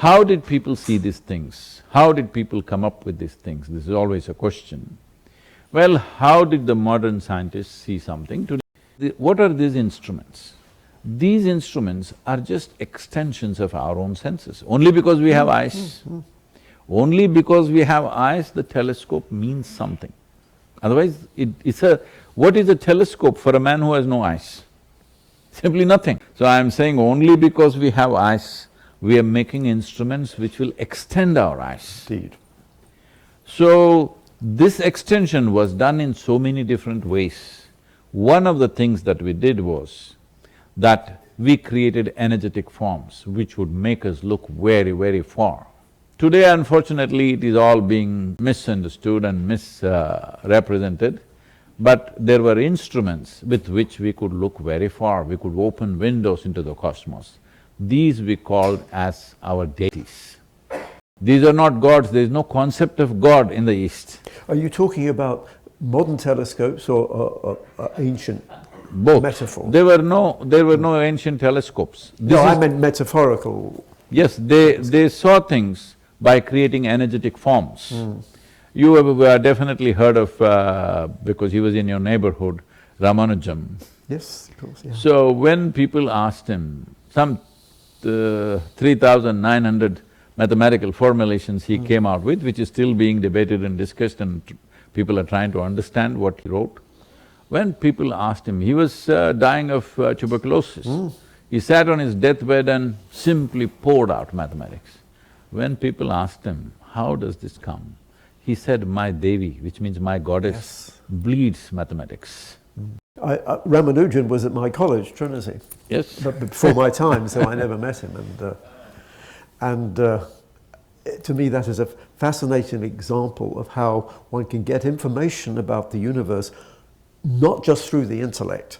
How did people see these things? How did people come up with these things? This is always a question. Well, how did the modern scientists see something today? What are these instruments? These instruments are just extensions of our own senses. Only because we have eyes, only because we have eyes, the telescope means something. Otherwise, what is a telescope for a man who has no eyes? Simply nothing. So I am saying only because we have eyes, we are making instruments which will extend our eyes. Indeed. So, this extension was done in so many different ways. One of the things that we did was that we created energetic forms which would make us look very, very far. Today, unfortunately, it is all being misunderstood and misrepresented, but there were instruments with which we could look very far, we could open windows into the cosmos. These we called as our deities. These are not gods, there is no concept of God in the East. Are you talking about modern telescopes or ancient Both. metaphor? There were no ancient telescopes. I meant metaphorical. Yes, they saw things by creating energetic forms. You have definitely heard of, because he was in your neighborhood, Ramanujan. Yes, of course, yeah. So when people asked him, some 3,900 mathematical formulations he came out with, which is still being debated and discussed and people are trying to understand what he wrote. When people asked him, he was dying of tuberculosis. He sat on his deathbed and simply poured out mathematics. When people asked him, how does this come? He said, my Devi, which means my goddess, bleeds mathematics. Ramanujan was at my college, Trinity. Yes. But before my time, so I never met him. And to me, that is a fascinating example of how one can get information about the universe, not just through the intellect,